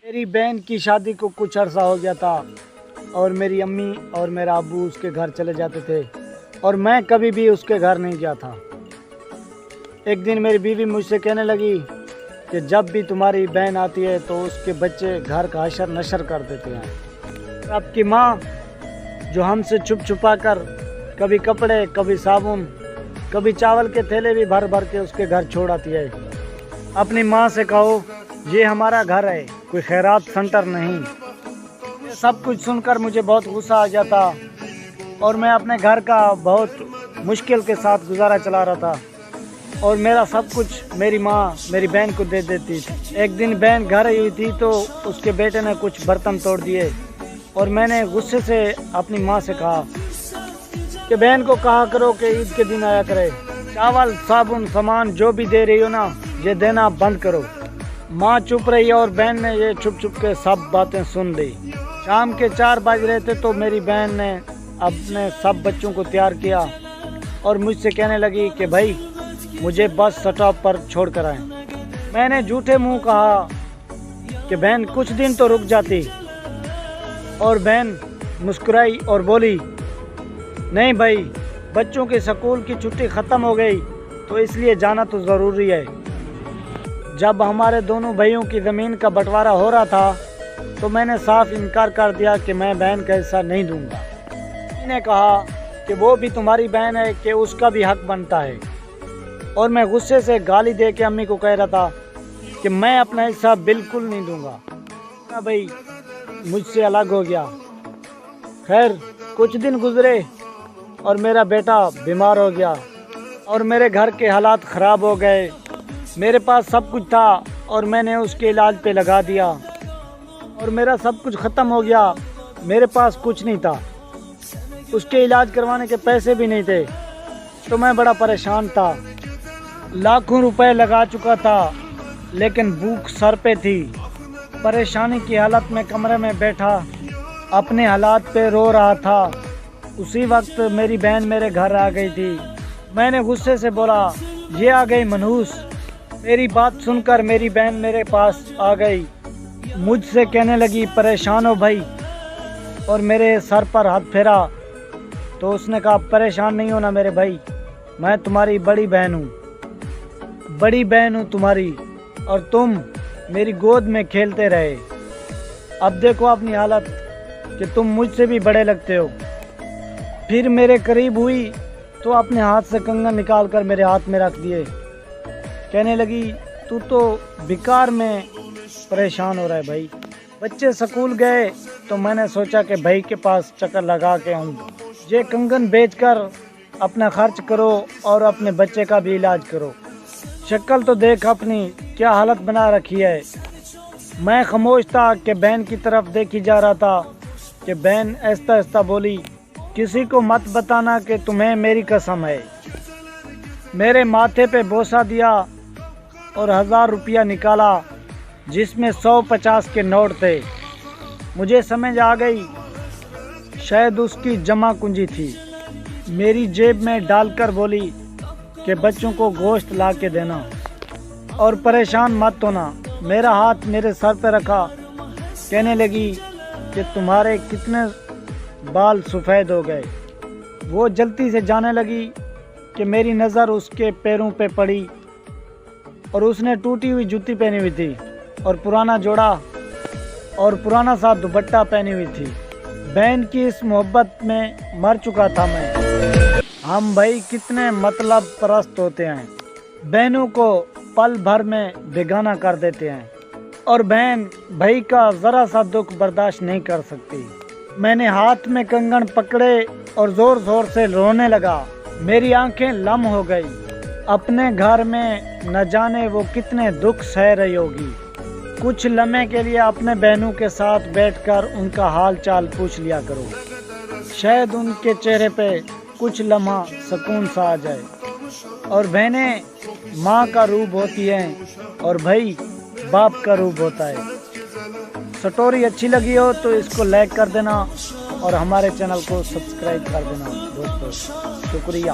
میری بہن کی شادی کو کچھ عرصہ ہو گیا تھا اور میری امی اور میرا ابو اس کے گھر چلے جاتے تھے اور میں کبھی بھی اس کے گھر نہیں گیا تھا۔ ایک دن میری بیوی مجھ سے کہنے لگی کہ جب بھی تمہاری بہن آتی ہے تو اس کے بچے گھر کا حشر نشر کر دیتے ہیں۔ آپ کی ماں جو ہم سے چھپ چھپا کر کبھی کپڑے، کبھی صابن، کبھی چاول کے تھیلے بھی بھر بھر کے اس کے گھر چھوڑ آتی ہے۔ اپنی ماں سے کہو یہ ہمارا گھر ہے، کوئی خیرات سنٹر نہیں۔ یہ سب کچھ سن کر مجھے بہت غصہ آ گیا تھا اور میں اپنے گھر کا بہت مشکل کے ساتھ گزارا چلا رہا تھا اور میرا سب کچھ میری ماں میری بہن کو دے دیتی تھی۔ ایک دن بہن گھر آئی ہوئی تھی تو اس کے بیٹے نے کچھ برتن توڑ دیے اور میں نے غصے سے اپنی ماں سے کہا کہ بہن کو کہا کرو کہ عید کے دن آیا کرے، چاول، صابن، سامان جو بھی دے رہی ہو نا یہ دینا بند کرو۔ ماں چپ رہی اور بہن نے یہ چھپ چھپ کے سب باتیں سن لی۔ شام کے 4 بج رہے تھے تو میری بہن نے اپنے سب بچوں کو تیار کیا اور مجھ سے کہنے لگی کہ بھائی مجھے بس سٹاپ پر چھوڑ کر آئیں۔ میں نے جھوٹے منہ کہا کہ بہن کچھ دن تو رک جاتی، اور بہن مسکرائی اور بولی نہیں بھائی، بچوں کے اسکول کی چھٹی ختم ہو گئی تو اس لیے جانا تو ضروری ہے۔ جب ہمارے دونوں بھائیوں کی زمین کا بٹوارا ہو رہا تھا تو میں نے صاف انکار کر دیا کہ میں بہن کا حصہ نہیں دوں گا۔ میں نے کہا کہ وہ بھی تمہاری بہن ہے کہ اس کا بھی حق بنتا ہے، اور میں غصے سے گالی دے کے امی کو کہہ رہا تھا کہ میں اپنا حصہ بالکل نہیں دوں گا۔ میرا بھائی مجھ سے الگ ہو گیا۔ خیر کچھ دن گزرے اور میرا بیٹا بیمار ہو گیا اور میرے گھر کے حالات خراب ہو گئے۔ میرے پاس سب کچھ تھا اور میں نے اس کے علاج پہ لگا دیا اور میرا سب کچھ ختم ہو گیا۔ میرے پاس کچھ نہیں تھا، اس کے علاج کروانے کے پیسے بھی نہیں تھے، تو میں بڑا پریشان تھا۔ لاکھوں روپے لگا چکا تھا لیکن بھوک سر پہ تھی۔ پریشانی کی حالت میں کمرے میں بیٹھا اپنے حالات پہ رو رہا تھا۔ اسی وقت میری بہن میرے گھر آ گئی تھی۔ میں نے غصے سے بولا یہ آ گئی منحوس۔ میری بات سن کر میری بہن میرے پاس آ گئی، مجھ سے کہنے لگی پریشان ہو بھائی، اور میرے سر پر ہاتھ پھیرا تو اس نے کہا پریشان نہیں ہونا میرے بھائی، میں تمہاری بڑی بہن ہوں تمہاری، اور تم میری گود میں کھیلتے رہے۔ اب دیکھو اپنی حالت کہ تم مجھ سے بھی بڑے لگتے ہو۔ پھر میرے قریب ہوئی تو اپنے ہاتھ سے کنگن نکال کر میرے ہاتھ میں رکھ دیے۔ کہنے لگی تو بیکار میں پریشان ہو رہا ہے بھائی۔ بچے سکول گئے تو میں نے سوچا کہ بھائی کے پاس چکر لگا کے آؤں، یہ کنگن بیچ کر اپنا خرچ کرو اور اپنے بچے کا بھی علاج کرو۔ شکل تو دیکھ اپنی کیا حالت بنا رکھی ہے۔ میں خاموش تھا کہ بہن کی طرف دیکھی جا رہا تھا کہ بہن آہستہ آہستہ بولی کسی کو مت بتانا کہ تمہیں میری قسم ہے۔ میرے ماتھے پہ بوسہ دیا اور 1000 روپیہ نکالا جس میں 150 کے نوٹ تھے۔ مجھے سمجھ آ گئی شاید اس کی جمع کنجی تھی۔ میری جیب میں ڈال کر بولی کہ بچوں کو گوشت لا کے دینا اور پریشان مت ہونا۔ میرا ہاتھ میرے سر پہ رکھا، کہنے لگی کہ تمہارے کتنے بال سفید ہو گئے۔ وہ جلدی سے جانے لگی کہ میری نظر اس کے پیروں پہ پڑی اور اس نے ٹوٹی ہوئی جوتی پہنی ہوئی تھی اور پرانا جوڑا اور پرانا سا دوپٹہ پہنی ہوئی تھی۔ بہن کی اس محبت میں مر چکا تھا میں۔ ہم بھائی کتنے مطلب پرست ہوتے ہیں، بہنوں کو پل بھر میں بیگانہ کر دیتے ہیں، اور بہن بھائی کا ذرا سا دکھ برداشت نہیں کر سکتی۔ میں نے ہاتھ میں کنگن پکڑے اور زور زور سے رونے لگا۔ میری آنکھیں لم ہو گئی۔ اپنے گھر میں نہ جانے وہ کتنے دکھ سہ رہی ہوگی۔ کچھ لمحے کے لیے اپنے بہنوں کے ساتھ بیٹھ کر ان کا حال چال پوچھ لیا کرو، شاید ان کے چہرے پہ کچھ لمحہ سکون سا آ جائے۔ اور بہنیں ماں کا روپ ہوتی ہیں اور بھائی باپ کا روپ ہوتا ہے۔ سٹوری اچھی لگی ہو تو اس کو لائک کر دینا اور ہمارے چینل کو سبسکرائب کر دینا دوستو، شکریہ۔